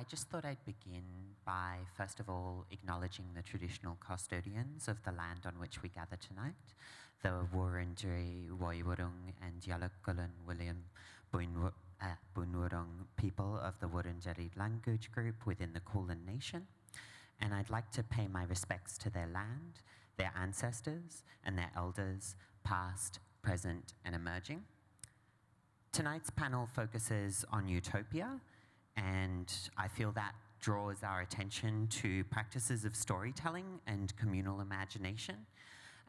just thought I'd begin by, first of all, acknowledging the traditional custodians of the land on which we gather tonight, the Wurundjeri, Woiwurrung and Yalukkulun William Bunwurrung people of the Wurundjeri language group within the Kulin Nation. And I'd like to pay my respects to their land, their ancestors and their elders, past, present and emerging. Tonight's panel focuses on Utopia, and I feel that draws our attention to practices of storytelling and communal imagination.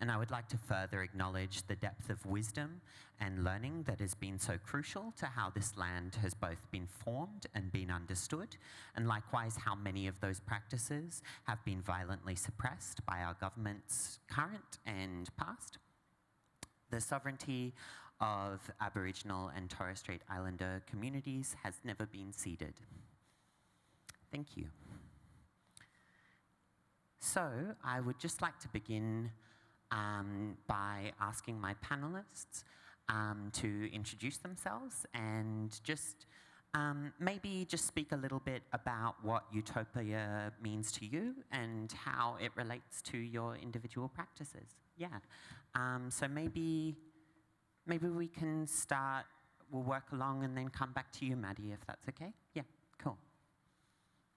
And I would like to further acknowledge the depth of wisdom and learning that has been so crucial to how this land has both been formed and been understood, and likewise how many of those practices have been violently suppressed by our governments, current and past. The sovereignty of Aboriginal and Torres Strait Islander communities has never been ceded. Thank you. So I would just like to begin by asking my panelists to introduce themselves and just maybe just speak a little bit about what Utopia means to you and how it relates to your individual practices. Yeah. So maybe we can start, we'll work along and then come back to you, Maddie, if that's okay. Yeah, cool.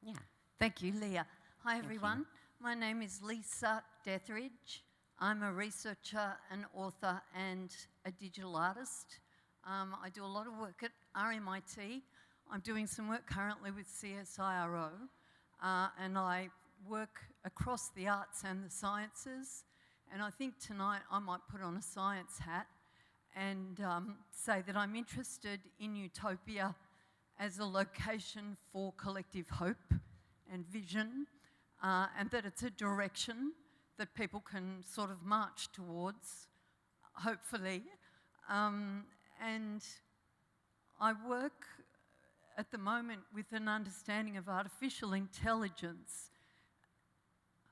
Yeah. Thank you, Leah. Hi, everyone. My name is Lisa Deathridge. I'm a researcher, an author and a digital artist. I do a lot of work at RMIT. I'm doing some work currently with CSIRO, and I work across the arts and the sciences. And I think tonight I might put on a science hat and say that I'm interested in Utopia as a location for collective hope and vision, and that it's a direction that people can sort of march towards, hopefully. And I work at the moment with an understanding of artificial intelligence,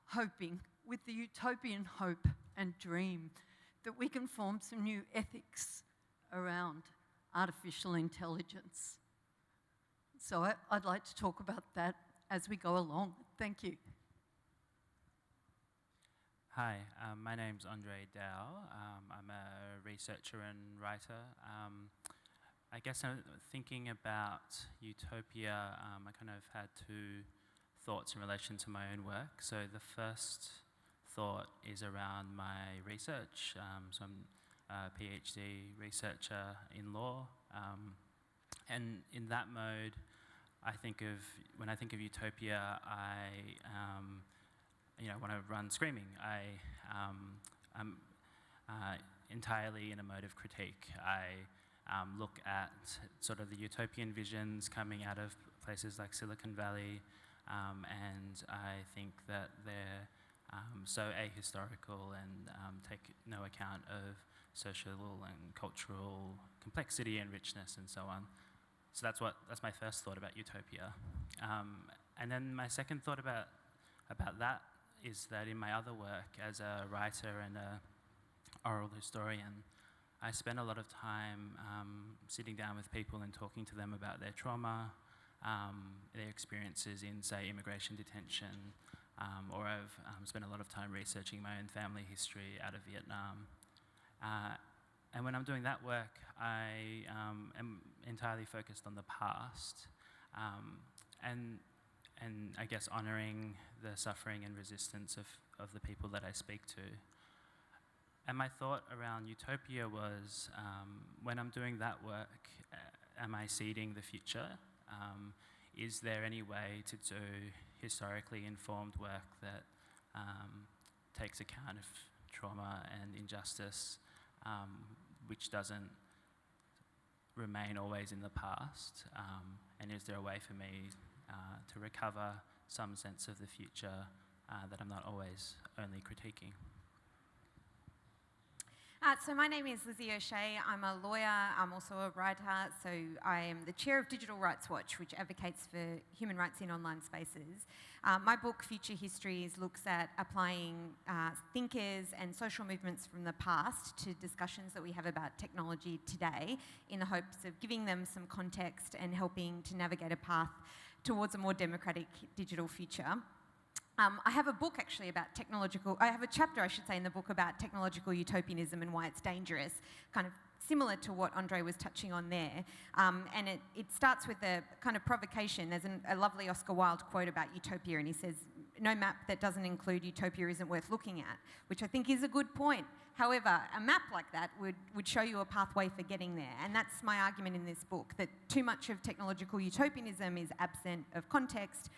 hoping, with the utopian hope and dream, that we can form some new ethics around artificial intelligence. So I'd like to talk about that as we go along. Thank you. Hi, my name's Andre Dow. I'm a researcher and writer. I guess thinking about Utopia, I kind of had two thoughts in relation to my own work. So the first thought is around my research. So I'm a PhD researcher in law. And in that mode, when I think of Utopia, I want to run screaming. I'm entirely in a mode of critique. I look at sort of the utopian visions coming out of places like Silicon Valley, and I think that they're so ahistorical and take no account of social and cultural complexity and richness and so on. So that's my first thought about Utopia. And then my second thought about that is that in my other work as a writer and an oral historian, I spend a lot of time sitting down with people and talking to them about their trauma, their experiences in, say, immigration detention, or I've spent a lot of time researching my own family history out of Vietnam. And when I'm doing that work, I am entirely focused on the past, and I guess honouring the suffering and resistance of the people that I speak to. And my thought around Utopia was, when I'm doing that work, am I seeding the future? Is there any way to do historically informed work that takes account of trauma and injustice, which doesn't remain always in the past? And is there a way for me to recover some sense of the future that I'm not always only critiquing? So my name is Lizzie OShea. I'm a lawyer. I'm also a writer. So I am the chair of Digital Rights Watch, which advocates for human rights in online spaces. My book, Future Histories, looks at applying thinkers and social movements from the past to discussions that we have about technology today, in the hopes of giving them some context and helping to navigate a path towards a more democratic digital future. I have a book actually about I have a chapter, I should say, in the book about technological utopianism and why it's dangerous, kind of similar to what Andre was touching on there. And it starts with a kind of provocation. There's a lovely Oscar Wilde quote about utopia, and he says, "No map that doesn't include utopia isn't worth looking at," which I think is a good point. However, a map like that would show you a pathway for getting there. And that's my argument in this book, that too much of technological utopianism is absent of context,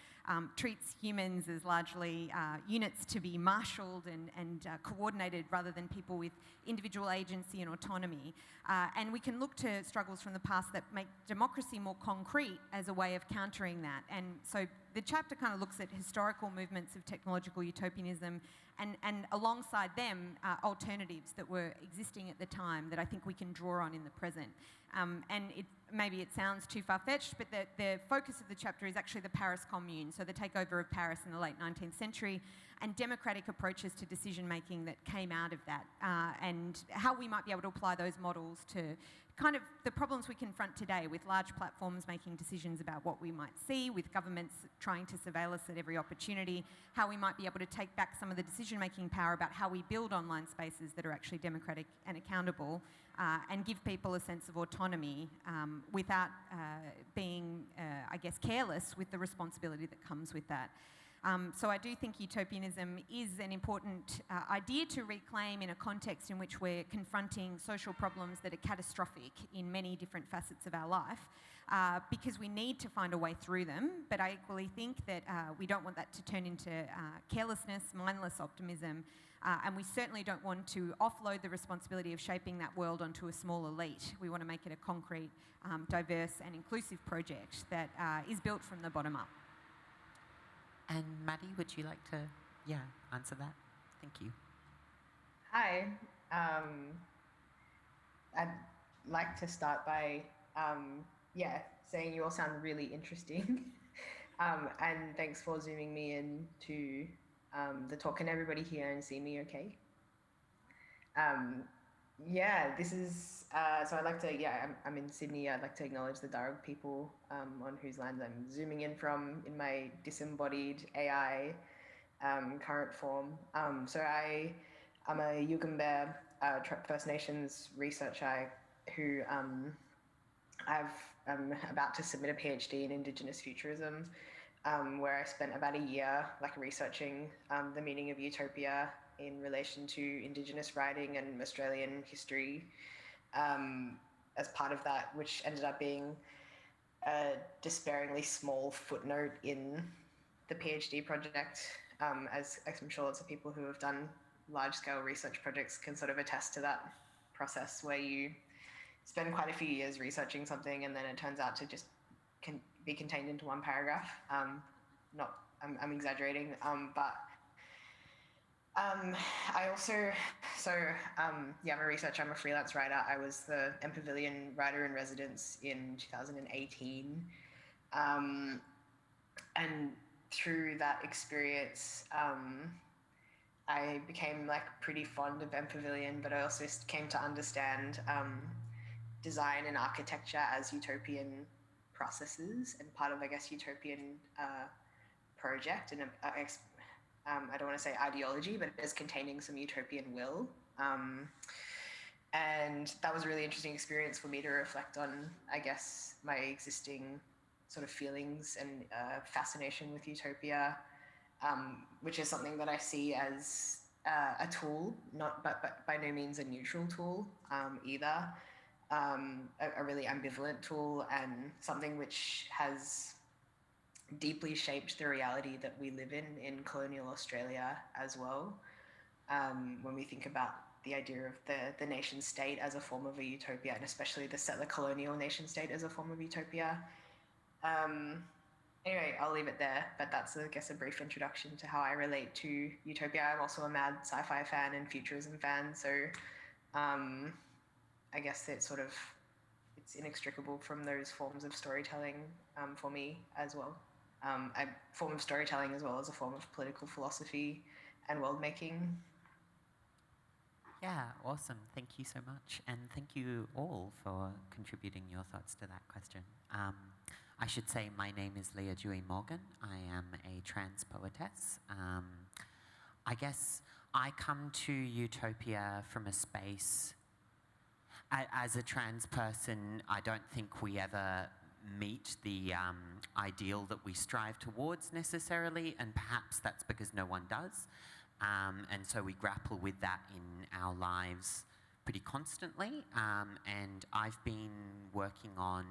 treats humans as largely units to be marshalled and coordinated rather than people with individual agency and autonomy. And we can look to struggles from the past that make democracy more concrete as a way of countering that. And so the chapter kind of looks at historical movements of technological utopianism and alongside them, alternatives that were existing at the time that I think we can draw on in the present. And maybe it sounds too far-fetched, but the focus of the chapter is actually the Paris Commune, so the takeover of Paris in the late 19th century, and democratic approaches to decision-making that came out of that, and how we might be able to apply those models to kind of the problems we confront today with large platforms making decisions about what we might see, with governments trying to surveil us at every opportunity, how we might be able to take back some of the decision-making power about how we build online spaces that are actually democratic and accountable, and give people a sense of autonomy without being, I guess, careless with the responsibility that comes with that. So I do think utopianism is an important idea to reclaim in a context in which we're confronting social problems that are catastrophic in many different facets of our life, because we need to find a way through them. But I equally think that we don't want that to turn into carelessness, mindless optimism, and we certainly don't want to offload the responsibility of shaping that world onto a small elite. We want to make it a concrete, diverse and inclusive project that is built from the bottom up. And Maddie, would you like to, answer that? Thank you. Hi. I'd like to start by, saying you all sound really interesting. And thanks for zooming me in to the talk. Can everybody hear and see me okay? This is, so I'd like to, I'm in Sydney. I'd like to acknowledge the Darug people on whose lands I'm zooming in from in my disembodied AI current form. So I'm a Yugambeh First Nations researcher who I'm about to submit a PhD in indigenous futurism, where I spent about a year researching the meaning of utopia in relation to indigenous writing and Australian history as part of that, which ended up being a despairingly small footnote in the PhD project, as I'm sure lots of people who have done large-scale research projects can sort of attest to that process where you spend quite a few years researching something and then it turns out to just be contained into one paragraph. I'm exaggerating, but I also, I'm a researcher, I'm a freelance writer. I was the MPavilion writer in residence in 2018. And through that experience, I became pretty fond of MPavilion, but I also came to understand design and architecture as utopian processes and part of, utopian project and I don't want to say ideology, but as containing some utopian will. And that was a really interesting experience for me to reflect on, my existing sort of feelings and fascination with utopia, which is something that I see as a tool, but by no means a neutral tool either, a really ambivalent tool and something which has deeply shaped the reality that we live in colonial Australia as well. When we think about the idea of the nation state as a form of a utopia, and especially the settler colonial nation state as a form of utopia. Anyway, I'll leave it there, but that's, a brief introduction to how I relate to utopia. I'm also a mad sci-fi fan and futurism fan, so it's inextricable from those forms of storytelling for me as well. A form of storytelling as well as a form of political philosophy and world making. Yeah, awesome. Thank you so much. And thank you all for contributing your thoughts to that question. I should say my name is Leah Morgan. I am a trans poetess. I guess I come to Utopia from a space. As a trans person, I don't think we ever meet the ideal that we strive towards necessarily, and perhaps that's because no one does. And so we grapple with that in our lives pretty constantly. And I've been working on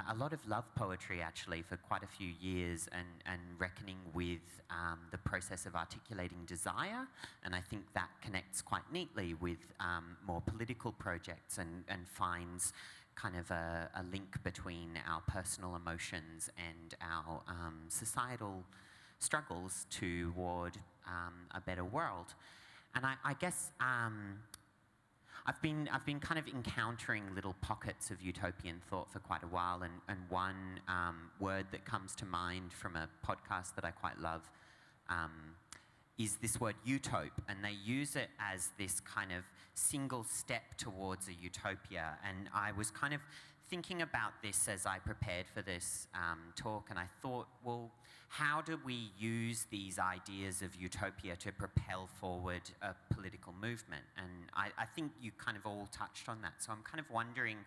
a lot of love poetry actually for quite a few years, and reckoning with the process of articulating desire, and I think that connects quite neatly with more political projects and finds kind of a link between our personal emotions and our societal struggles toward a better world. And I guess I've been kind of encountering little pockets of utopian thought for quite a while, and one word that comes to mind from a podcast that I quite love is this word utope, and they use it as this kind of single step towards a utopia. And I was kind of thinking about this as I prepared for this talk, and I thought, well, how do we use these ideas of utopia to propel forward a political movement? And I think you kind of all touched on that. So I'm kind of wondering,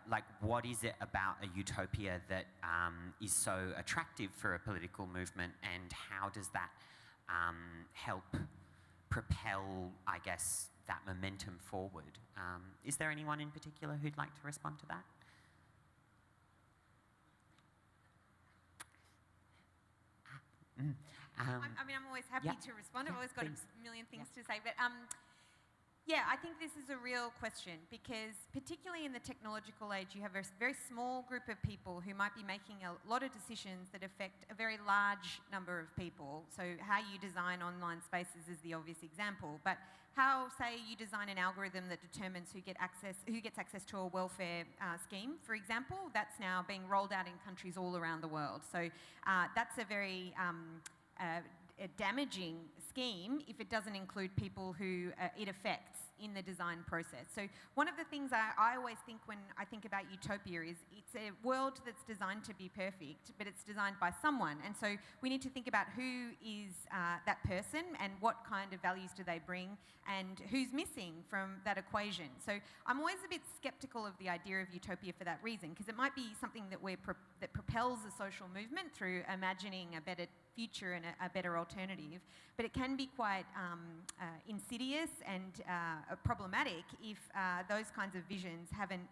like what is it about a utopia that is so attractive for a political movement, and how does that help propel, I guess, that momentum forward? Is there anyone in particular who'd like to respond to that? I'm always happy to respond. I've always got a million things to say. But yeah, I think this is a real question, because particularly in the technological age, you have a very small group of people who might be making a lot of decisions that affect a very large number of people. So how you design online spaces is the obvious example. But how, say, you design an algorithm that determines who gets access to a welfare scheme, for example, that's now being rolled out in countries all around the world. So that's a very a damaging scheme if it doesn't include people who it affects in the design process. So one of the things I always think when I think about utopia is it's a world that's designed to be perfect, but it's designed by someone. And so we need to think about who is that person and what kind of values do they bring and who's missing from that equation. So I'm always a bit skeptical of the idea of utopia for that reason, because it might be something that that propels a social movement through imagining a better future and a better alternative, but it can be quite insidious and problematic if those kinds of visions haven't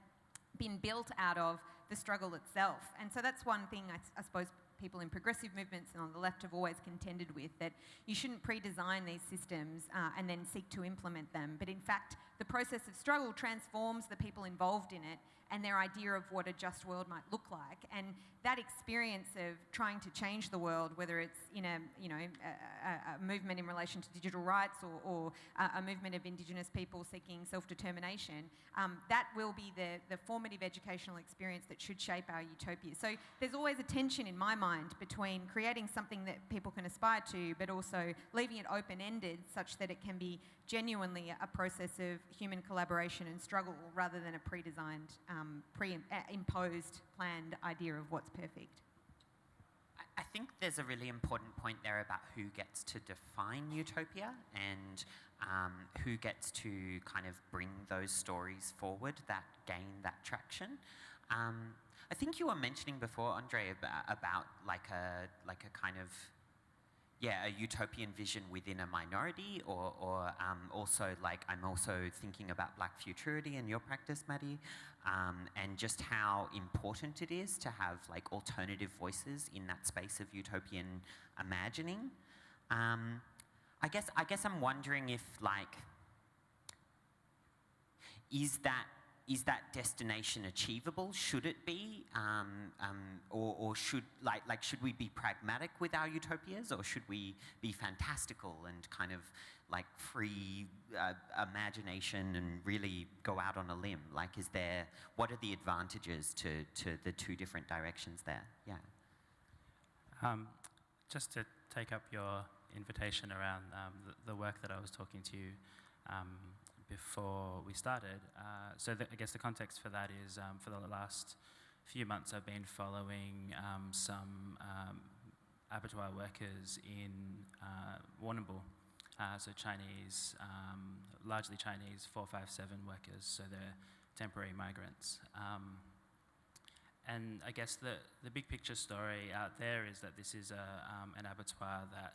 been built out of the struggle itself. And so that's one thing I suppose people in progressive movements and on the left have always contended with, that you shouldn't pre-design these systems and then seek to implement them, but in fact the process of struggle transforms the people involved in it and their idea of what a just world might look like. And that experience of trying to change the world, whether it's in a movement in relation to digital rights or a movement of Indigenous people seeking self-determination, that will be the formative educational experience that should shape our utopia. So there's always a tension in my mind between creating something that people can aspire to, but also leaving it open-ended such that it can be genuinely a process of human collaboration and struggle rather than a pre-designed, imposed, planned idea of what's perfect. I think there's a really important point there about who gets to define utopia and who gets to kind of bring those stories forward that gain that traction. I think you were mentioning before, Andre, about like a kind of a utopian vision within a minority, or also like I'm also thinking about Black futurity in your practice, Maddie, and just how important it is to have like alternative voices in that space of utopian imagining. I guess I'm wondering if like is that destination achievable? Should it be, or should should we be pragmatic with our utopias, or should we be fantastical and kind of like free imagination and really go out on a limb? Like, what are the advantages to the two different directions there? Yeah. Just to take up your invitation around the work that I was talking to you before we started. I guess the context for that is for the last few months I've been following some abattoir workers in Warrnambool. So Chinese, largely Chinese 457 workers, so they're temporary migrants. And I guess the big picture story out there is that this is an abattoir that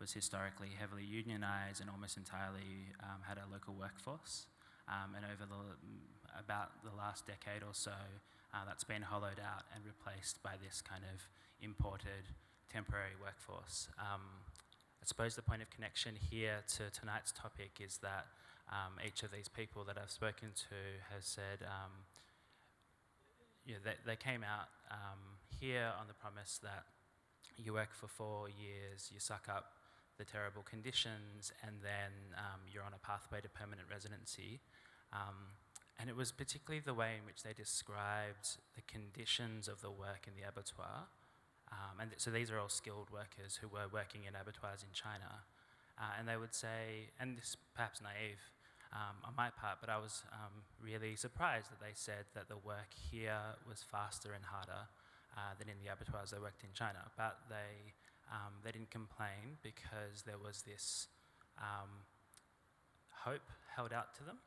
was historically heavily unionised and almost entirely had a local workforce. And over about the last decade or so, that's been hollowed out and replaced by this kind of imported temporary workforce. I suppose the point of connection here to tonight's topic is that each of these people that I've spoken to has said they came out here on the promise that you work for 4 years, you suck up the terrible conditions, and then you're on a pathway to permanent residency. And it was particularly the way in which they described the conditions of the work in the abattoir. So these are all skilled workers who were working in abattoirs in China. And they would say, and this is perhaps naive on my part, but I was really surprised that they said that the work here was faster and harder than in the abattoirs they worked in China. But they didn't complain because there was this hope held out to them.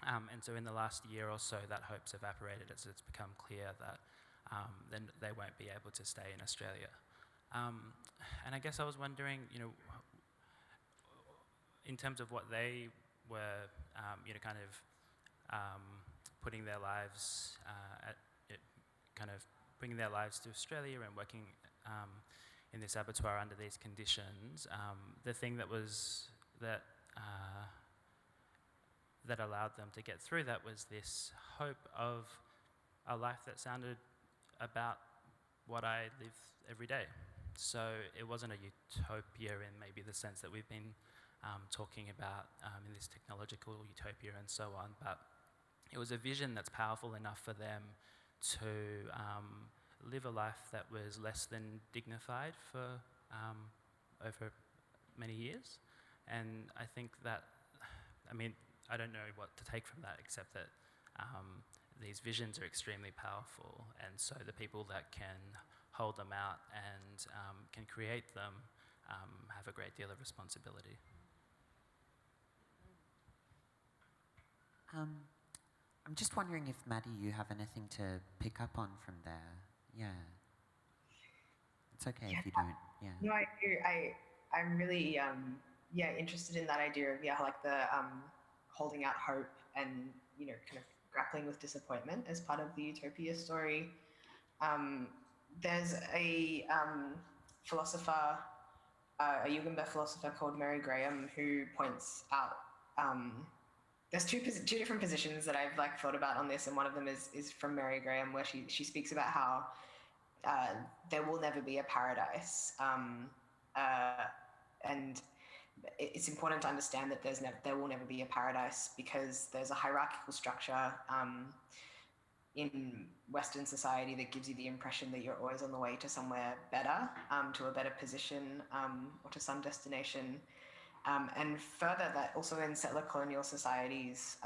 And so in the last year or so, that hope's evaporated as it's become clear that then they won't be able to stay in Australia. And I guess I was wondering, in terms of what they were, putting their lives bringing their lives to Australia and working in this abattoir under these conditions. The thing that allowed them to get through that was this hope of a life that sounded about what I live every day. So it wasn't a utopia in maybe the sense that we've been talking about in this technological utopia and so on, but it was a vision that's powerful enough for them to live a life that was less than dignified for over many years. And I think that, I don't know what to take from that except that these visions are extremely powerful, and so the people that can hold them out and can create them have a great deal of responsibility. I'm just wondering if, Maddie, you have anything to pick up on from there. Yeah. It's okay if you don't. Yeah. No, I do. I'm really interested in that idea of like the holding out hope and kind of grappling with disappointment as part of the Utopia story. There's a philosopher, a Yugambeh philosopher called Mary Graham, who points out there's two different positions that I've thought about on this, and one of them is from Mary Graham, where she speaks about how there will never be a paradise, and it's important to understand that there will never be a paradise because there's a hierarchical structure in Western society that gives you the impression that you're always on the way to somewhere better, to a better position, or to some destination. And further, that also in settler colonial societies,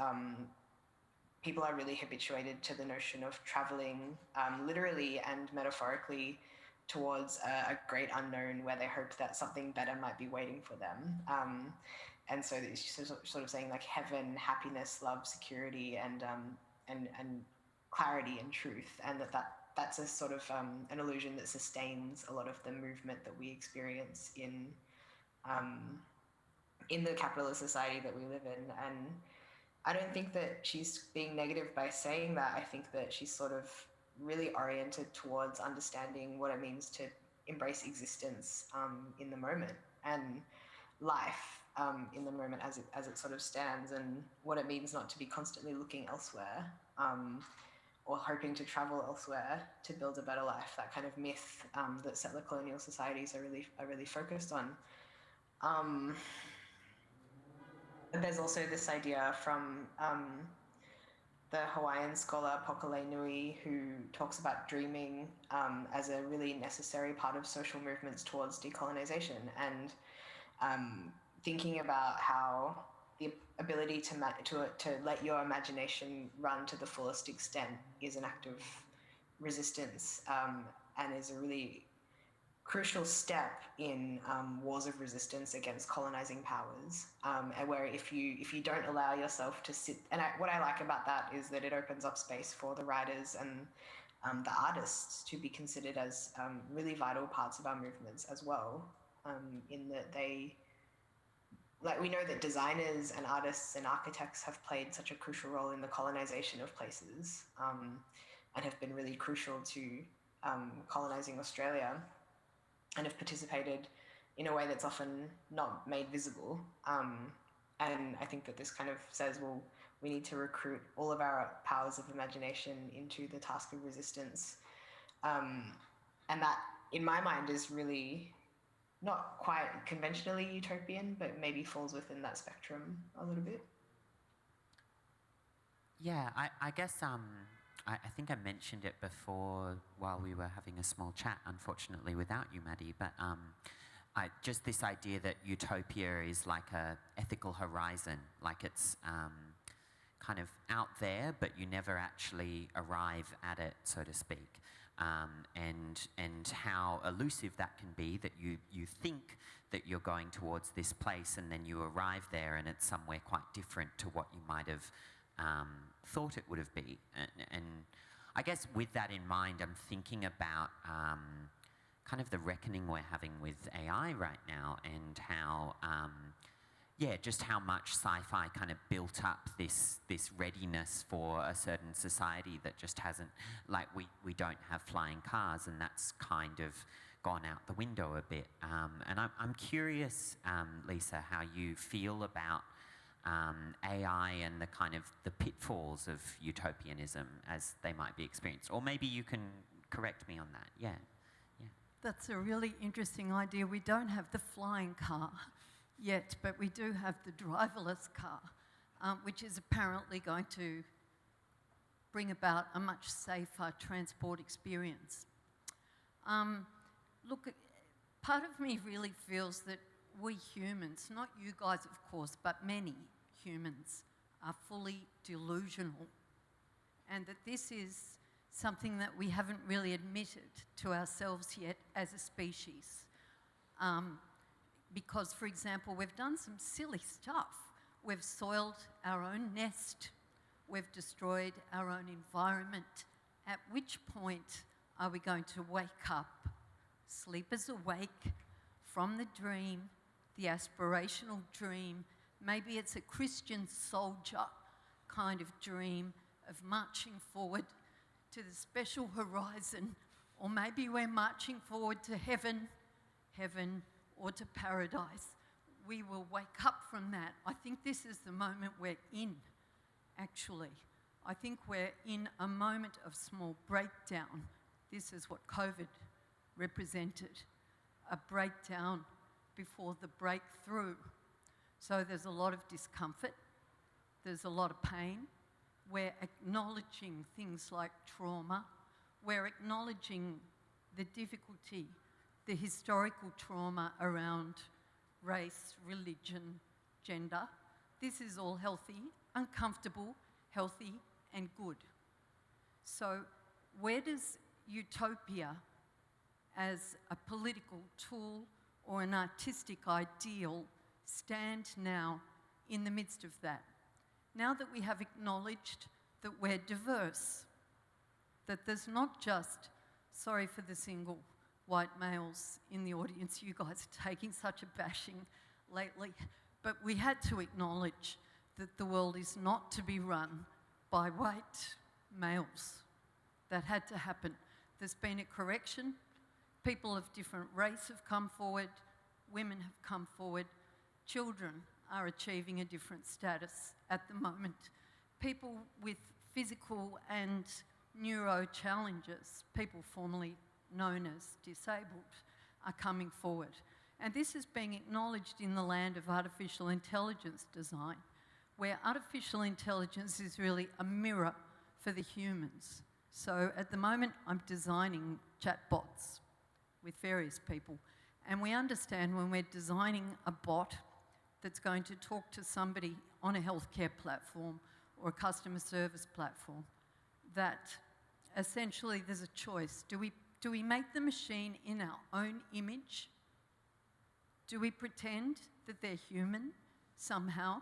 people are really habituated to the notion of traveling literally and metaphorically towards a great unknown where they hope that something better might be waiting for them. And so it's sort of saying heaven, happiness, love, security, and clarity and truth, and that's a sort of an illusion that sustains a lot of the movement that we experience in the capitalist society that we live in. And I don't think that she's being negative by saying that. I think that she's sort of really oriented towards understanding what it means to embrace existence in the moment, and life in the moment as it sort of stands, and what it means not to be constantly looking elsewhere or hoping to travel elsewhere to build a better life. That kind of myth that settler colonial societies are really focused on. There's also this idea from the Hawaiian scholar Pokalei Nui, who talks about dreaming as a really necessary part of social movements towards decolonization, and thinking about how the ability to let your imagination run to the fullest extent is an act of resistance, and is a really crucial step in wars of resistance against colonizing powers, and where if you don't allow yourself to sit, and what I like about that is that it opens up space for the writers and the artists to be considered as really vital parts of our movements as well, in that we know that designers and artists and architects have played such a crucial role in the colonization of places, and have been really crucial to colonizing Australia, and have participated in a way that's often not made visible. And I think that this kind of says, well, we need to recruit all of our powers of imagination into the task of resistance. And that, in my mind, is really not quite conventionally utopian, but maybe falls within that spectrum a little bit. Yeah, I guess I think I mentioned it before while we were having a small chat, unfortunately without you, Maddie, but just this idea that utopia is like a ethical horizon, like it's kind of out there, but you never actually arrive at it, so to speak. And how elusive that can be, that you think that you're going towards this place and then you arrive there and it's somewhere quite different to what you might have thought it would have been. And I guess with that in mind, I'm thinking about kind of the reckoning we're having with AI right now, and how, just how much sci-fi kind of built up this readiness for a certain society that just hasn't, like we don't have flying cars, and that's kind of gone out the window a bit. And I'm curious, Lisa, how you feel about AI and the kind of the pitfalls of utopianism as they might be experienced. Or maybe you can correct me on that. Yeah. That's a really interesting idea. We don't have the flying car yet, but we do have the driverless car, which is apparently going to bring about a much safer transport experience. Look, part of me really feels that we humans, not you guys of course, but many humans, are fully delusional, and that this is something that we haven't really admitted to ourselves yet as a species. Because, for example, we've done some silly stuff. We've soiled our own nest. We've destroyed our own environment. At which point are we going to wake up, sleepers awake, from the dream, the aspirational dream? Maybe it's a Christian soldier kind of dream of marching forward to the special horizon, or maybe we're marching forward to heaven, or to paradise. We will wake up from that. I think this is the moment we're in, actually. I think we're in a moment of small breakdown. This is what COVID represented, a breakdown before the breakthrough. So there's a lot of discomfort, there's a lot of pain. We're acknowledging things like trauma. We're acknowledging the difficulty, the historical trauma around race, religion, gender. This is all healthy, uncomfortable, healthy, and good. So where does utopia as a political tool or an artistic ideal stand now in the midst of that? Now that we have acknowledged that we're diverse, that there's not just, sorry for the single white males in the audience, you guys are taking such a bashing lately, but we had to acknowledge that the world is not to be run by white males. That had to happen. There's been a correction. People of different race have come forward, women have come forward, children are achieving a different status at the moment. People with physical and neuro challenges, people formerly known as disabled, are coming forward. And this is being acknowledged in the land of artificial intelligence design, where artificial intelligence is really a mirror for the humans. So at the moment, I'm designing chatbots with various people. And we understand when we're designing a bot, that's going to talk to somebody on a healthcare platform or a customer service platform, that essentially there's a choice. Do we make the machine in our own image? Do we pretend that they're human somehow?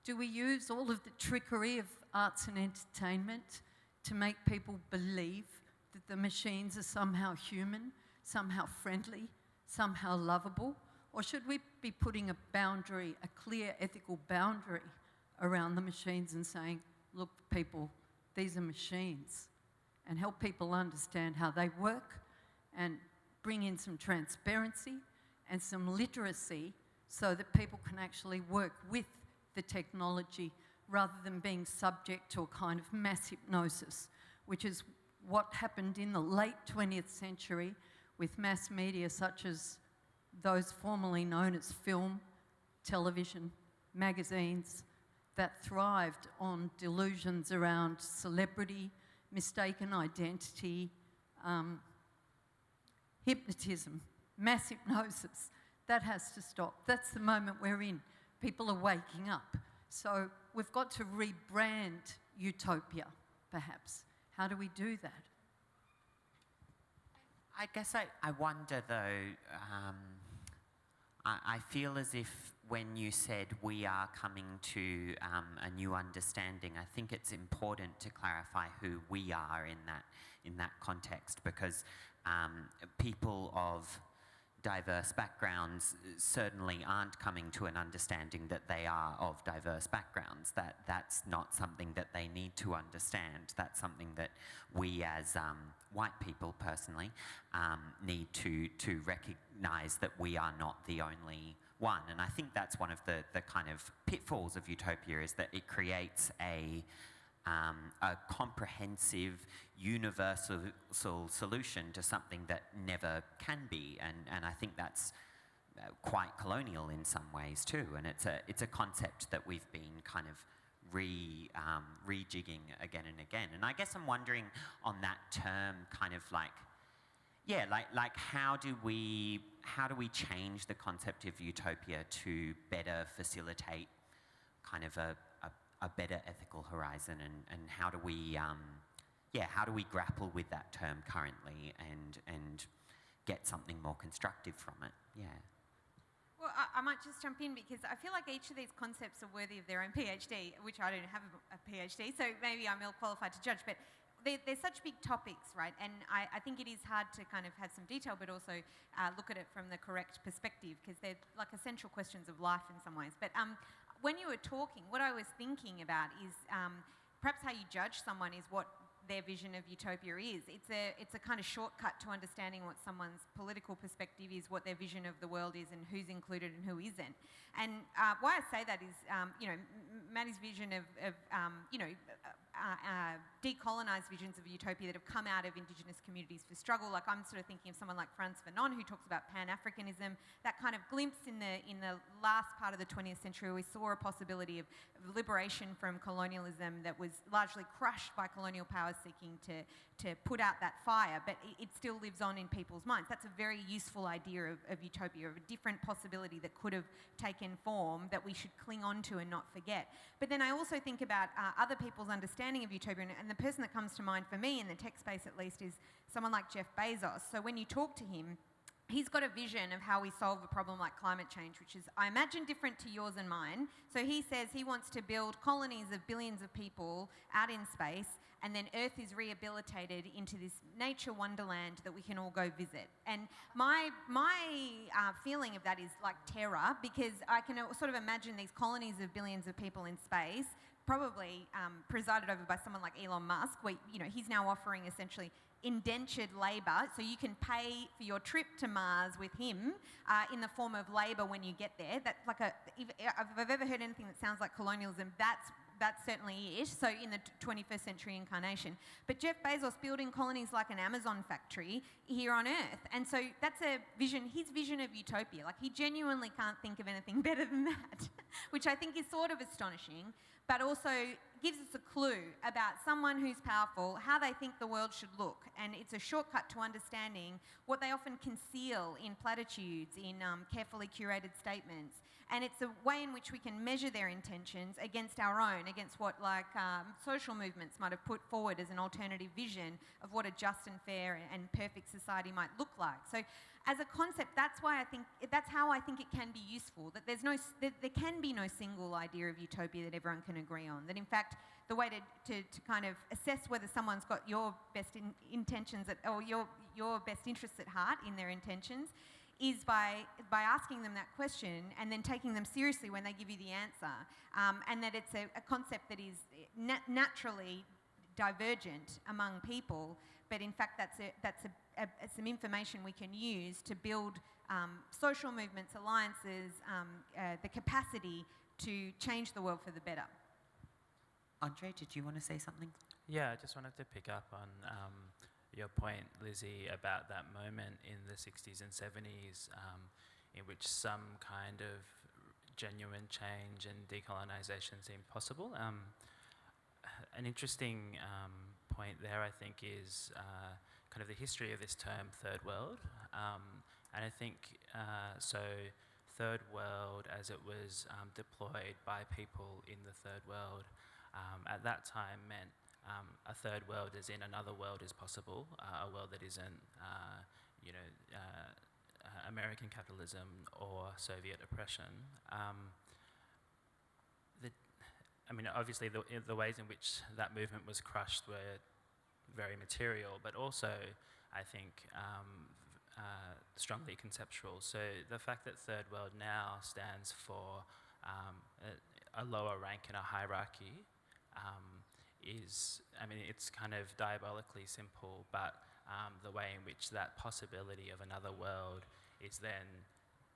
Do we use all of the trickery of arts and entertainment to make people believe that the machines are somehow human, somehow friendly, somehow lovable? Or should we be putting a boundary, a clear ethical boundary around the machines and saying, look, people, these are machines, and help people understand how they work and bring in some transparency and some literacy so that people can actually work with the technology rather than being subject to a kind of mass hypnosis, which is what happened in the late 20th century with mass media such as those formerly known as film, television, magazines, that thrived on delusions around celebrity, mistaken identity, hypnotism, mass hypnosis. That has to stop. That's the moment we're in. People are waking up. So we've got to rebrand Utopia, perhaps. How do we do that? I guess I wonder though, I feel as if when you said we are coming to a new understanding, I think it's important to clarify who we are in that context, because people of diverse backgrounds certainly aren't coming to an understanding that they are of diverse backgrounds. That's not something that they need to understand. That's something that we as white people personally need to recognise that we are not the only one. And I think that's one of the kind of pitfalls of Utopia, is that it creates a comprehensive, universal solution to something that never can be, and I think that's quite colonial in some ways too. And it's a concept that we've been kind of rejigging again and again. And I guess I'm wondering on that term, kind of like how do we change the concept of utopia to better facilitate kind of a better ethical horizon, and how do we grapple with that term currently and get something more constructive from it? Yeah. Well, I might just jump in, because I feel like each of these concepts are worthy of their own PhD, which I don't have a PhD, so maybe I'm ill qualified to judge, but they're such big topics, right? And I think it is hard to kind of have some detail, but also look at it from the correct perspective, because they're like essential questions of life in some ways. But when you were talking, what I was thinking about is perhaps how you judge someone is what their vision of utopia is. It's a kind of shortcut to understanding what someone's political perspective is, what their vision of the world is, and who's included and who isn't. And why I say that is, Maddie's vision of decolonised visions of utopia that have come out of Indigenous communities for struggle. Like, I'm sort of thinking of someone like Frantz Fanon, who talks about Pan-Africanism, that kind of glimpse in the last part of the 20th century where we saw a possibility of liberation from colonialism that was largely crushed by colonial powers seeking to put out that fire, but it still lives on in people's minds. That's a very useful idea of utopia, of a different possibility that could have taken form that we should cling on to and not forget. But then I also think about other people's understanding of utopia, and the person that comes to mind for me in the tech space at least is someone like Jeff Bezos. So when you talk to him, he's got a vision of how we solve a problem like climate change, which is, I imagine, different to yours and mine. So he says he wants to build colonies of billions of people out in space, and then Earth is rehabilitated into this nature wonderland that we can all go visit. And my feeling of that is like terror, because I can sort of imagine these colonies of billions of people in space, probably presided over by someone like Elon Musk, where he's now offering essentially indentured labour, so you can pay for your trip to Mars with him in the form of labour when you get there. That's like if I've ever heard anything that sounds like colonialism, that's certainly it. So in the 21st century incarnation. But Jeff Bezos building colonies like an Amazon factory here on Earth. And so that's his vision of utopia. Like, he genuinely can't think of anything better than that, which I think is sort of astonishing, but also gives us a clue about someone who's powerful, how they think the world should look, and it's a shortcut to understanding what they often conceal in platitudes, in carefully curated statements. And it's a way in which we can measure their intentions against our own, against what social movements might have put forward as an alternative vision of what a just and fair and perfect society might look like. So as a concept, that's how I think it can be useful, that there can be no single idea of utopia that everyone can agree on. That in fact, the way to kind of assess whether someone's got your best intentions or your best interests at heart in their intentions is by asking them that question and then taking them seriously when they give you the answer, and that it's a concept that is naturally divergent among people, but in fact that's some information we can use to build social movements, alliances, the capacity to change the world for the better. Andre, did you want to say something? Yeah, I just wanted to pick up on your point, Lizzie, about that moment in the 60s and 70s in which some kind of genuine change and decolonisation seemed possible. An interesting point there, I think, is kind of the history of this term, third world. And I think, third world, as it was deployed by people in the third world, at that time meant a third world as in another world is possible, a world that isn't, American capitalism or Soviet oppression. Obviously the ways in which that movement was crushed were very material, but also, I think, strongly conceptual. So the fact that third world now stands for a lower rank in a hierarchy it's kind of diabolically simple, but the way in which that possibility of another world is then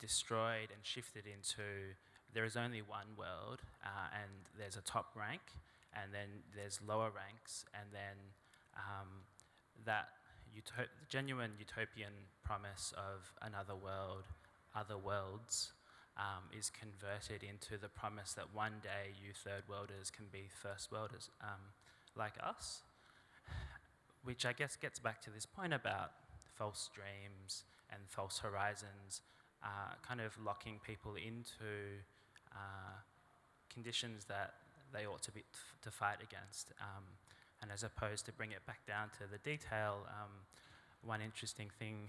destroyed and shifted into there is only one world, and there's a top rank, and then there's lower ranks, and then that genuine utopian promise of another world, other worlds, is converted into the promise that one day you third worlders can be first worlders like us, which I guess gets back to this point about false dreams and false horizons, kind of locking people into conditions that they ought to fight against. And as opposed to bring it back down to the detail, one interesting thing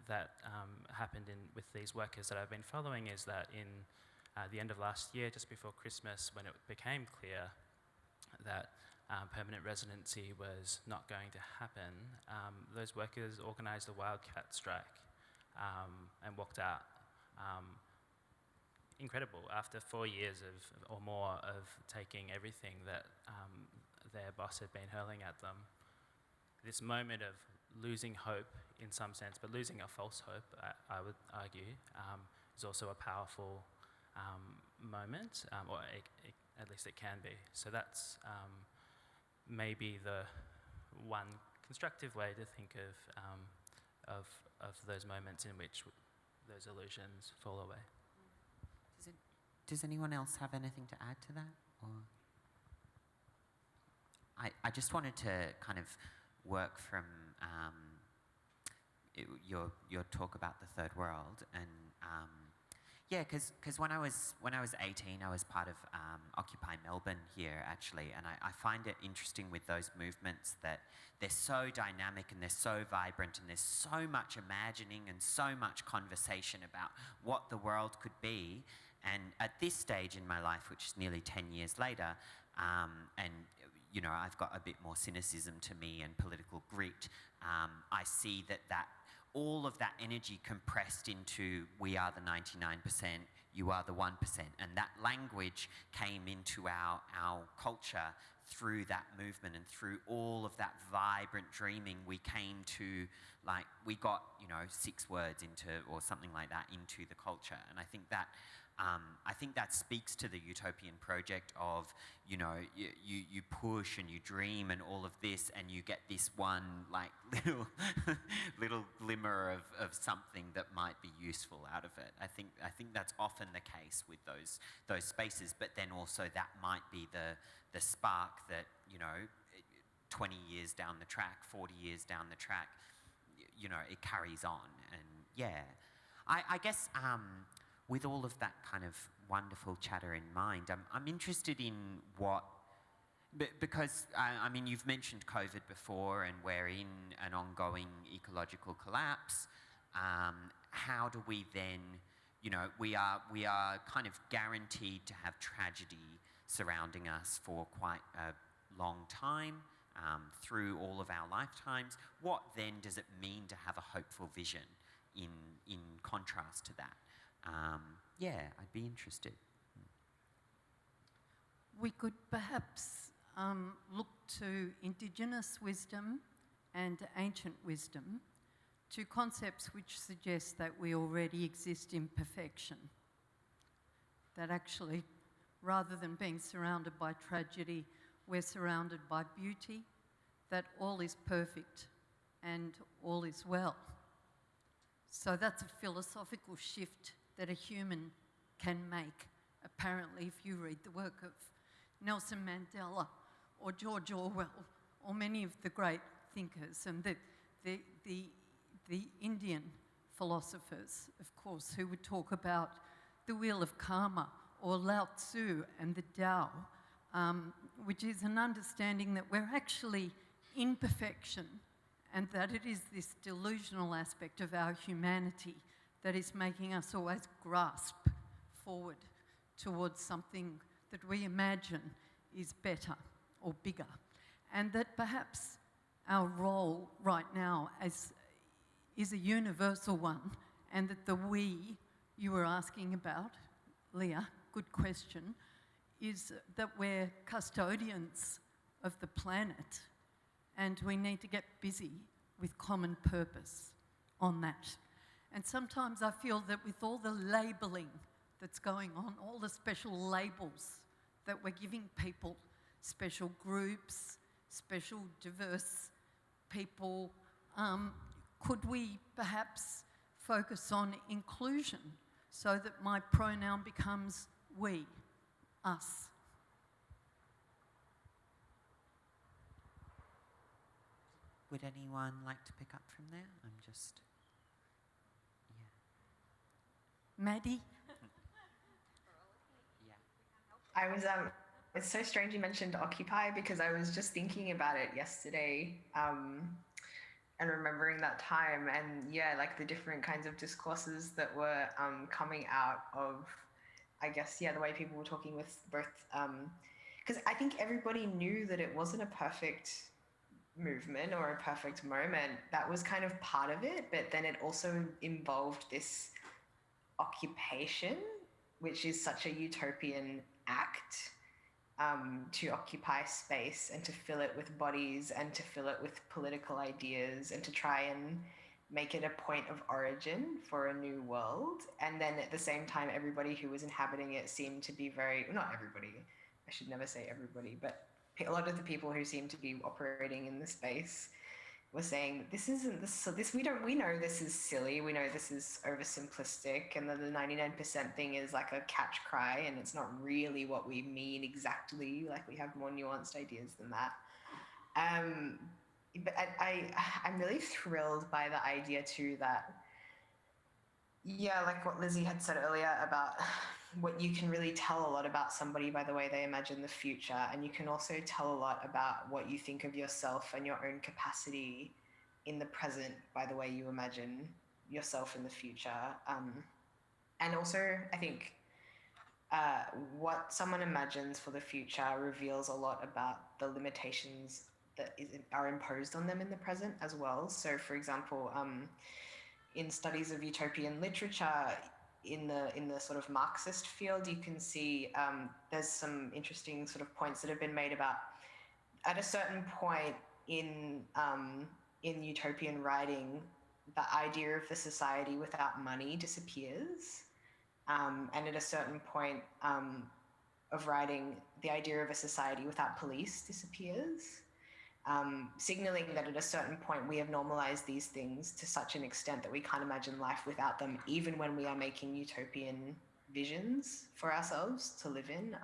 that happened with these workers that I've been following is that in the end of last year, just before Christmas, when it became clear that permanent residency was not going to happen, those workers organised a wildcat strike and walked out. Incredible, after 4 years or more of taking everything that their boss had been hurling at them. This moment of losing hope in some sense, but losing a false hope, I would argue, is also a powerful moment, or at least it can be. So that's maybe the one constructive way to think of those moments in which those illusions fall away. Does anyone else have anything to add to that? Or I just wanted to kind of work from your talk about the third world, and because when I was 18, I was part of Occupy Melbourne here actually, and I find it interesting with those movements that they're so dynamic and they're so vibrant, and there's so much imagining and so much conversation about what the world could be. And at this stage in my life, which is nearly 10 years later, and I've got a bit more cynicism to me and political grit, I see that all of that energy compressed into we are the 99%, you are the 1%. And that language came into our culture through that movement, and through all of that vibrant dreaming, we came to, we got, 6 words into, or something like that, into the culture. And I think that I think that speaks to the utopian project of, you know, you push and you dream and all of this, and you get this one like little glimmer of something that might be useful out of it. I think that's often the case with those spaces, but then also that might be the spark that, you know, 20 years down the track, 40 years down the track, you know, it carries on. And yeah, I guess with all of that kind of wonderful chatter in mind, I'm interested in what, because I mean, you've mentioned COVID before, and we're in an ongoing ecological collapse. How do we then, you know, we are kind of guaranteed to have tragedy surrounding us for quite a long time, through all of our lifetimes. What then does it mean to have a hopeful vision in contrast to that? Yeah, I'd be interested. We could perhaps look to indigenous wisdom and ancient wisdom, two concepts which suggest that we already exist in perfection. That actually, rather than being surrounded by tragedy, we're surrounded by beauty, that all is perfect and all is well. So that's a philosophical shift that a human can make. Apparently, if you read the work of Nelson Mandela or George Orwell or many of the great thinkers, and the Indian philosophers, of course, who would talk about the wheel of karma, or Lao Tzu and the Tao, which is an understanding that we're actually in perfection, and that it is this delusional aspect of our humanity that is making us always grasp forward towards something that we imagine is better or bigger. And that perhaps our role right now is a universal one, and that the we you were asking about, Leah, good question, is that we're custodians of the planet, and we need to get busy with common purpose on that. And sometimes I feel that with all the labelling that's going on, all the special labels that we're giving people, special groups, special diverse people, could we perhaps focus on inclusion so that my pronoun becomes we, us? Would anyone like to pick up from there? I'm just... Maddie? I was, it's so strange you mentioned Occupy, because I was just thinking about it yesterday, and remembering that time, and yeah, like the different kinds of discourses that were coming out of, I guess, yeah, the way people were talking with both, because I think everybody knew that it wasn't a perfect movement or a perfect moment. That was kind of part of it, but then it also involved this occupation, which is such a utopian act, to occupy space and to fill it with bodies and to fill it with political ideas and to try and make it a point of origin for a new world. And then at the same time, everybody who was inhabiting it seemed to be very, not everybody, I should never say everybody, but a lot of the people who seemed to be operating in the space were saying, this isn't this, so this, we know this is silly, we know this is oversimplistic, and then the 99% thing is like a catch cry, and it's not really what we mean exactly, like we have more nuanced ideas than that. But I'm really thrilled by the idea too that, yeah, like what Lizzie had said earlier about what you can really tell a lot about somebody by the way they imagine the future, and you can also tell a lot about what you think of yourself and your own capacity in the present by the way you imagine yourself in the future. And also, I think what someone imagines for the future reveals a lot about the limitations that are imposed on them in the present as well. So, for example, in studies of utopian literature, in the sort of Marxist field, you can see there's some interesting sort of points that have been made about, at a certain point in utopian writing, the idea of the society without money disappears, And at a certain point of writing, the idea of a society without police disappears, signaling that at a certain point we have normalized these things to such an extent that we can't imagine life without them, even when we are making utopian visions for ourselves to live in.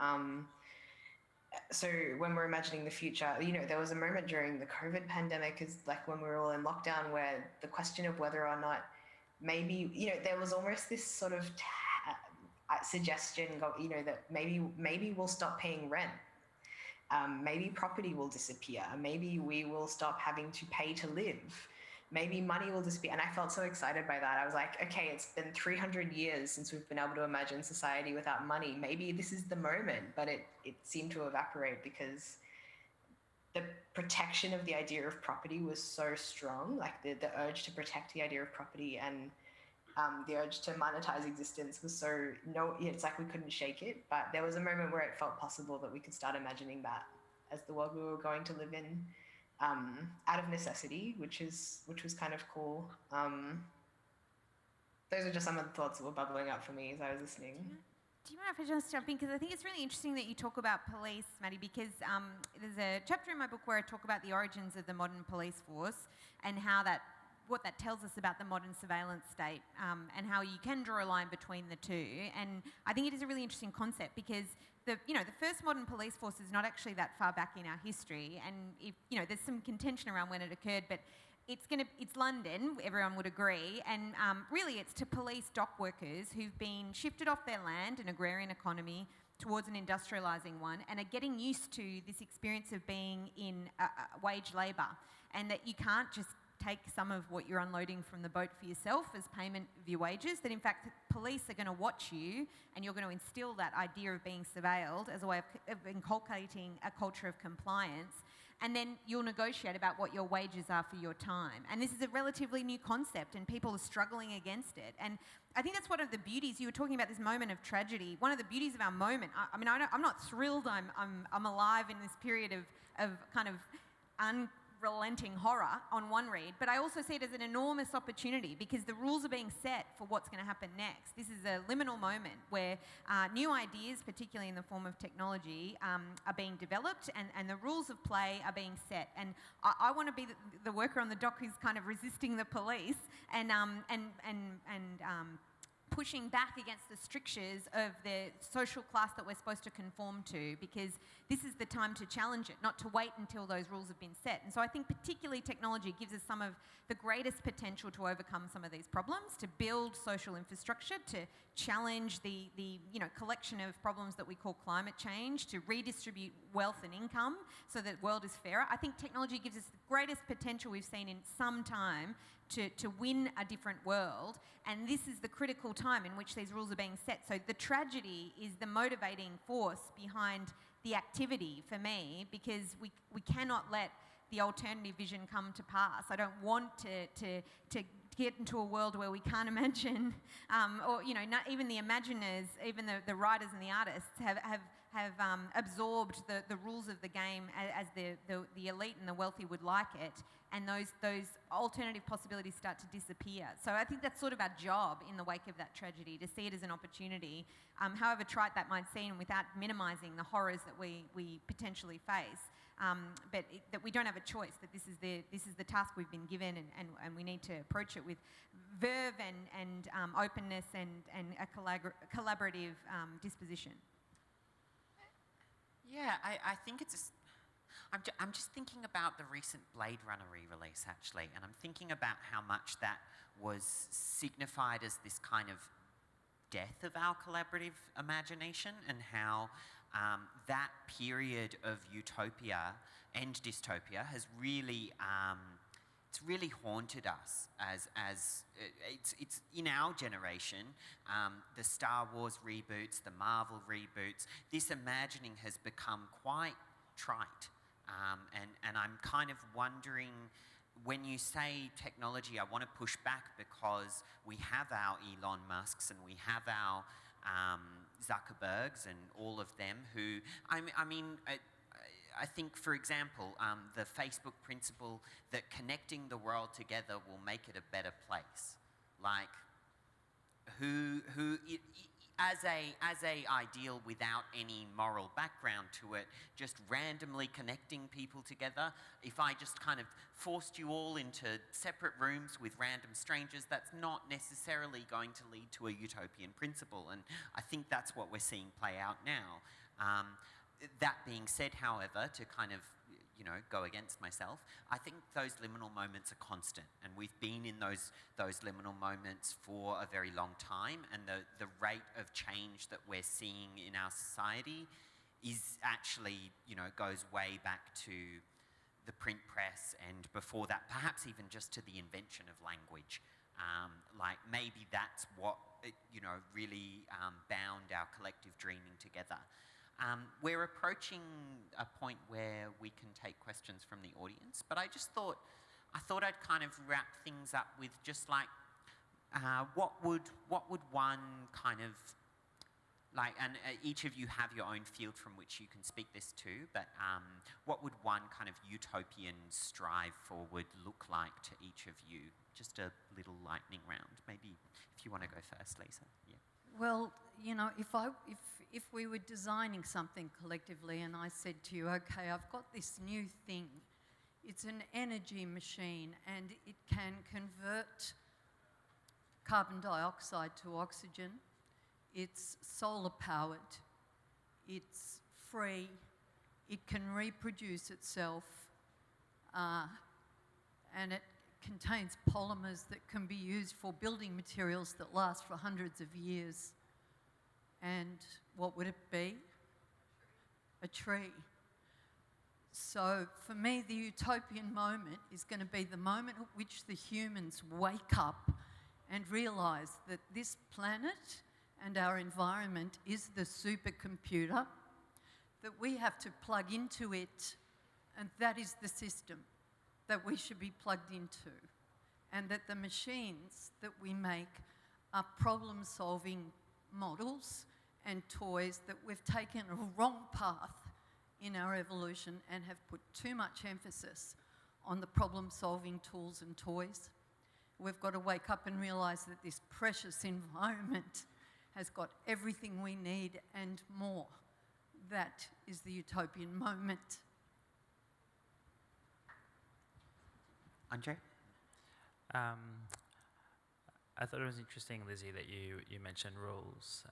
So when we're imagining the future, there was a moment during the COVID pandemic, is like when we were all in lockdown, where the question of whether or not maybe, there was almost this sort of suggestion, that maybe we'll stop paying rent. Maybe property will disappear. Maybe we will stop having to pay to live. Maybe money will disappear. And I felt so excited by that. I was like, okay, it's been 300 years since we've been able to imagine society without money. Maybe this is the moment, but it seemed to evaporate because the protection of the idea of property was so strong, like the urge to protect the idea of property and the urge to monetize existence was so, it's like we couldn't shake it. But there was a moment where it felt possible that we could start imagining that as the world we were going to live in, out of necessity, which was kind of cool. Those are just some of the thoughts that were bubbling up for me as I was listening. Do you mind if I just jump in? Because I think it's really interesting that you talk about police, Maddie, because there's a chapter in my book where I talk about the origins of the modern police force and how what that tells us about the modern surveillance state, and how you can draw a line between the two. And I think it is a really interesting concept because the first modern police force is not actually that far back in our history, and there's some contention around when it occurred, but it's London, everyone would agree, and really it's to police dock workers who've been shifted off their land, an agrarian economy, towards an industrialising one, and are getting used to this experience of being in wage labour, and that you can't just take some of what you're unloading from the boat for yourself as payment of your wages, that in fact police are going to watch you and you're going to instill that idea of being surveilled as a way of inculcating a culture of compliance, and then you'll negotiate about what your wages are for your time. And this is a relatively new concept and people are struggling against it. And I think that's one of the beauties. You were talking about this moment of tragedy. One of the beauties of our moment, I'm not thrilled I'm alive in this period of kind of unrelenting horror on one read, but I also see it as an enormous opportunity because the rules are being set for what's going to happen next. This is a liminal moment where new ideas, particularly in the form of technology, are being developed and the rules of play are being set. And I want to be the worker on the dock who's kind of resisting the police and pushing back against the strictures of the social class that we're supposed to conform to, because this is the time to challenge it, not to wait until those rules have been set. And so I think particularly technology gives us some of the greatest potential to overcome some of these problems, to build social infrastructure, to challenge the collection of problems that we call climate change, to redistribute wealth and income so that the world is fairer. I think technology gives us the greatest potential we've seen in some time to win a different world, and this is the critical time in which these rules are being set. So the tragedy is the motivating force behind the activity for me, because we cannot let the alternative vision come to pass. I don't want to get into a world where we can't imagine, or not even the imaginers, even the writers and the artists have absorbed the rules of the game as the elite and the wealthy would like it, and those alternative possibilities start to disappear. So I think that's sort of our job in the wake of that tragedy, to see it as an opportunity, however trite that might seem, without minimising the horrors that we potentially face. But that we don't have a choice, that this is the task we've been given, and we need to approach it with verve and openness and a collaborative disposition. Yeah, I think it's... I'm just thinking about the recent Blade Runner re-release, actually, and I'm thinking about how much that was signified as this kind of death of our collaborative imagination, and how that period of utopia and dystopia has really... it's really haunted us as it's in our generation, the Star Wars reboots, the Marvel reboots. This imagining has become quite trite, and I'm kind of wondering, when you say technology, I want to push back, because we have our Elon Musks and we have our Zuckerbergs and all of them who, I think, for example, the Facebook principle that connecting the world together will make it a better place. Like, as a ideal without any moral background to it, just randomly connecting people together. If I just kind of forced you all into separate rooms with random strangers, that's not necessarily going to lead to a utopian principle, and I think that's what we're seeing play out now. That being said, however, to kind of go against myself, I think those liminal moments are constant, and we've been in those liminal moments for a very long time, and the rate of change that we're seeing in our society is actually, goes way back to the print press, and before that, perhaps even just to the invention of language. Like maybe that's what, really bound our collective dreaming together. We're approaching a point where we can take questions from the audience, but I thought I'd kind of wrap things up with just like, what would one kind of, like, and each of you have your own field from which you can speak this to, but what would one kind of utopian strive forward look like to each of you? Just a little lightning round. Maybe if you want to go first, Lisa. Yeah. Well, if we were designing something collectively and I said to you, okay, I've got this new thing, it's an energy machine and it can convert carbon dioxide to oxygen, it's solar powered, it's free, it can reproduce itself, and it contains polymers that can be used for building materials that last for hundreds of years. And what would it be? A tree. So for me, the utopian moment is going to be the moment at which the humans wake up and realise that this planet and our environment is the supercomputer, that we have to plug into it, and that is the system that we should be plugged into, and that the machines that we make are problem-solving models and toys that we've taken a wrong path in our evolution and have put too much emphasis on the problem-solving tools and toys. We've got to wake up and realise that this precious environment has got everything we need and more. That is the utopian moment. Andre? I thought it was interesting, Lizzie, that you mentioned rules.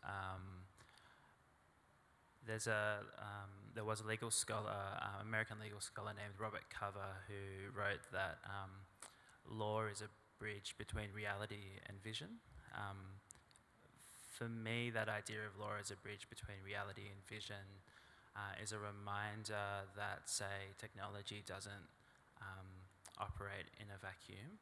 There was a legal scholar, American legal scholar named Robert Cover, who wrote that law is a bridge between reality and vision. For me, that idea of law as a bridge between reality and vision is a reminder that, say, technology doesn't operate in a vacuum.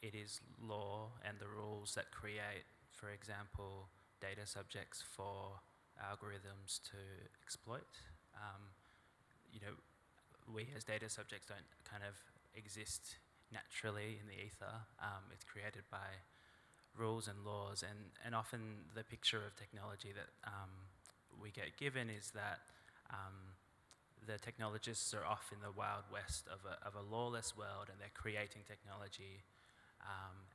It is law and the rules that create, for example, data subjects for algorithms to exploit. We as data subjects don't kind of exist naturally in the ether. It's created by rules and laws, and often the picture of technology that we get given is that the technologists are off in the wild west of a lawless world, and they're creating technology,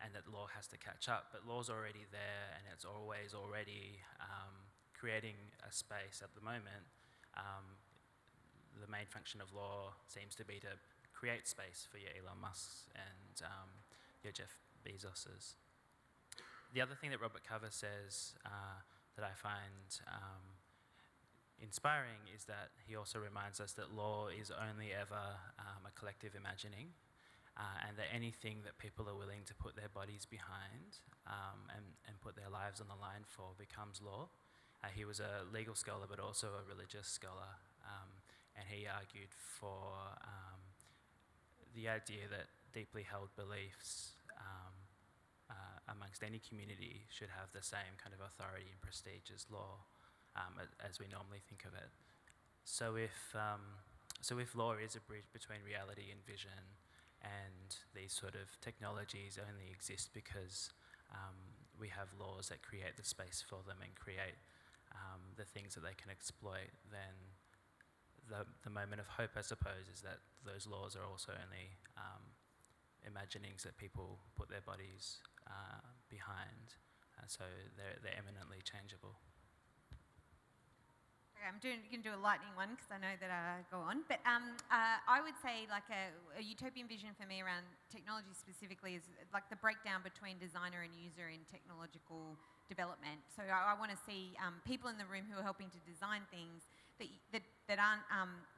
and that law has to catch up. But law's already there, and it's always already creating a space at the moment. The main function of law seems to be to create space for your Elon Musks and your Jeff Bezoses. The other thing that Robert Cover says that I find inspiring is that he also reminds us that law is only ever a collective imagining, and that anything that people are willing to put their bodies behind and put their lives on the line for becomes law. He was a legal scholar but also a religious scholar, and he argued for the idea that deeply held beliefs amongst any community should have the same kind of authority and prestige as law, as we normally think of it. So if law is a bridge between reality and vision, and these sort of technologies only exist because we have laws that create the space for them and create the things that they can exploit, then the moment of hope, I suppose, is that those laws are also only imaginings that people put their bodies behind, so they're eminently changeable. Okay, I'm going to do a lightning one because I know that I go on. But I would say like a utopian vision for me around technology specifically is like the breakdown between designer and user in technological development. So I want to see people in the room who are helping to design things that aren't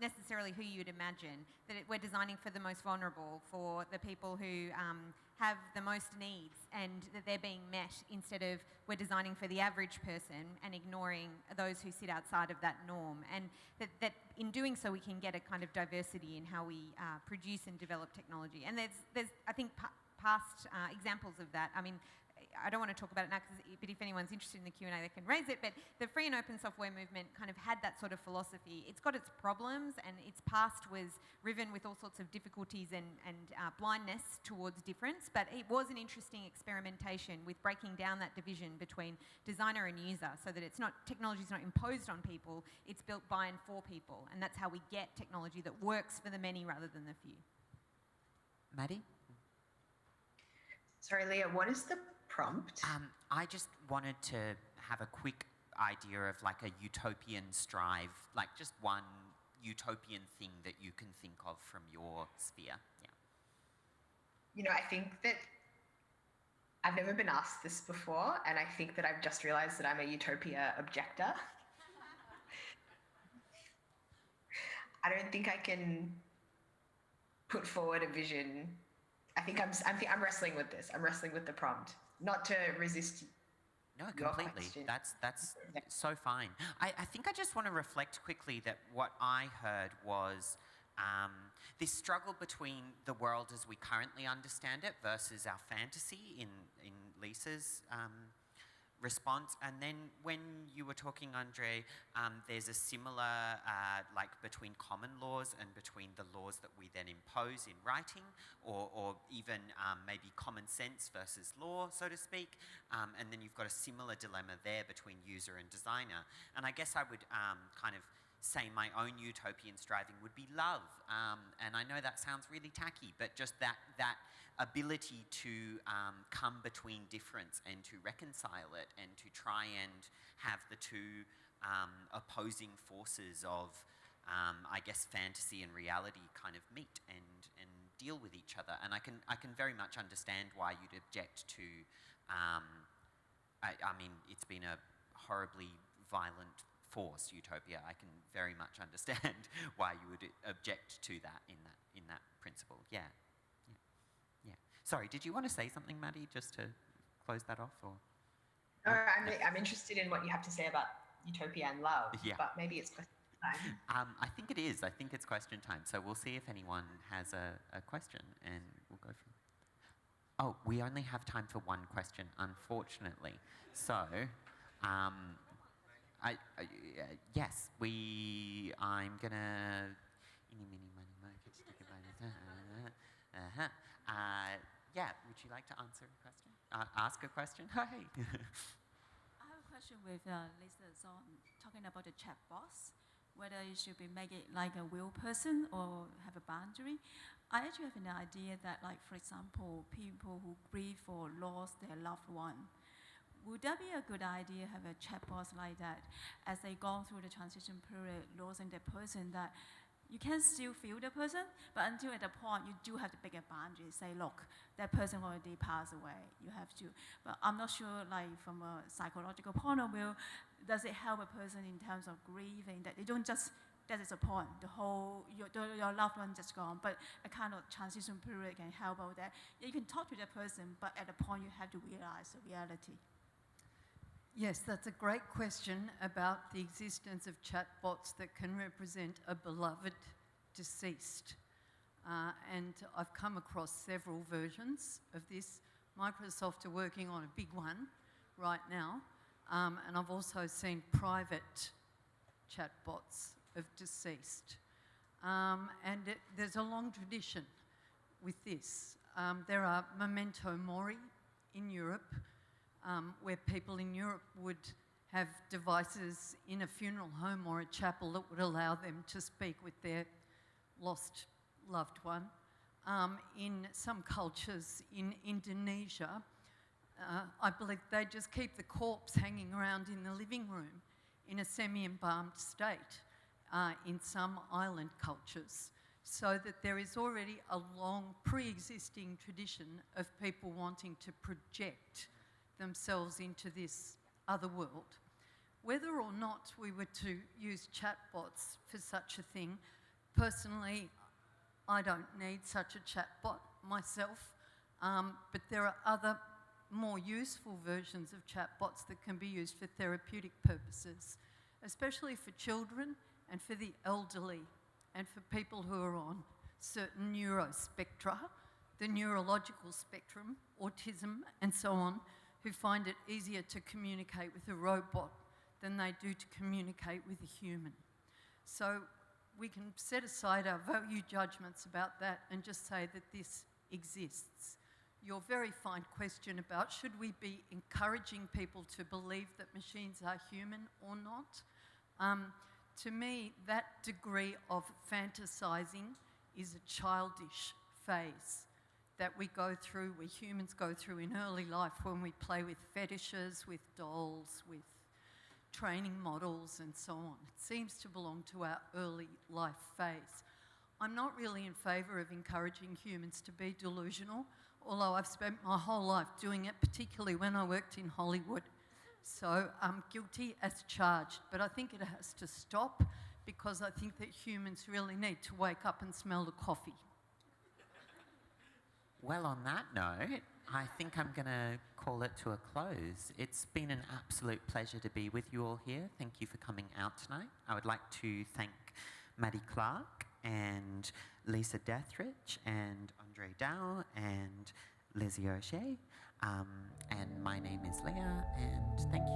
necessarily who you'd imagine, that we're designing for the most vulnerable, for the people who have the most needs and that they're being met, instead of we're designing for the average person and ignoring those who sit outside of that norm. And that in doing so we can get a kind of diversity in how we produce and develop technology. And there's I think past examples of that. I mean, I don't want to talk about it now, but if anyone's interested in the Q&A, they can raise it. But the free and open software movement kind of had that sort of philosophy. It's got its problems, and its past was riven with all sorts of difficulties and blindness towards difference. But it was an interesting experimentation with breaking down that division between designer and user, so that it's not, technology's not imposed on people, it's built by and for people. And that's how we get technology that works for the many rather than the few. Maddie? Sorry, Leah, what is the prompt? I just wanted to have a quick idea of like a utopian strive, like just one utopian thing that you can think of from your sphere. Yeah. You know, I think that I've never been asked this before, and I think that I've just realised that I'm a Utopia objector. I don't think I can put forward a vision. I think I'm wrestling with this. I'm wrestling with the prompt, not to resist. No, completely. That's so fine. I think I just want to reflect quickly that what I heard was this struggle between the world as we currently understand it versus our fantasy in Lisa's response. And then when you were talking, Andre, there's a similar, like between common laws and between the laws that we then impose in writing, or even maybe common sense versus law, so to speak. And then you've got a similar dilemma there between user and designer. And I guess I would kind of say my own utopian striving would be love. And I know that sounds really tacky, but just that ability to come between difference and to reconcile it and to try and have the two opposing forces of, I guess, fantasy and reality kind of meet and deal with each other. And I can very much understand why you'd object to, I mean, it's been a horribly violent force, Utopia. I can very much understand why you would object to that in that principle. Yeah. Sorry, did you want to say something, Maddie, just to close that off? Or? No, I'm interested in what you have to say about Utopia and love, but maybe it's question time. I think it is. I think it's question time. So we'll see if anyone has a question, and we'll go from. Oh, we only have time for one question, unfortunately. So, yes, I'm gonna. Yeah, would you like to answer a question? Ask a question? Hey. I have a question with Lisa on talking about the chat box, whether it should be make it like a real person or have a boundary. I actually have an idea that, like, for example, people who grieve or lost their loved one, would that be a good idea, have a chat box like that as they go through the transition period, losing their person, that you can still feel the person, but until at the point you do have to pick a boundary, say, look, that person already passed away, you have to. But I'm not sure, like, from a psychological point of view, does it help a person in terms of grieving, that they don't just, that is a point, your loved one just gone, but a kind of transition period can help out that. You can talk to the person, but at the point you have to realize the reality. Yes, that's a great question about the existence of chatbots that can represent a beloved deceased. And I've come across several versions of this. Microsoft are working on a big one right now. And I've also seen private chatbots of deceased. There's a long tradition with this. There are memento mori in Europe, where people in Europe would have devices in a funeral home or a chapel that would allow them to speak with their lost loved one. In some cultures in Indonesia, I believe they just keep the corpse hanging around in the living room in a semi-embalmed state in some island cultures, so that there is already a long pre-existing tradition of people wanting to project themselves into this other world. Whether or not we were to use chatbots for such a thing, personally, I don't need such a chatbot myself, but there are other more useful versions of chatbots that can be used for therapeutic purposes, especially for children and for the elderly and for people who are on certain neurospectra, the neurological spectrum, autism and so on, who find it easier to communicate with a robot than they do to communicate with a human. So we can set aside our value judgments about that and just say that this exists. Your very fine question about should we be encouraging people to believe that machines are human or not, to me, that degree of fantasizing is a childish phase that we go through, we humans go through in early life when we play with fetishes, with dolls, with training models and so on. It seems to belong to our early life phase. I'm not really in favour of encouraging humans to be delusional, although I've spent my whole life doing it, particularly when I worked in Hollywood. So I'm guilty as charged, but I think it has to stop because I think that humans really need to wake up and smell the coffee. Well, on that note, I think I'm going to call it to a close. It's been an absolute pleasure to be with you all here. Thank you for coming out tonight. I would like to thank Maddie Clark and Lisa Dethridge and Andre Dow and Lizzie OShea. And my name is Leah, and thank you.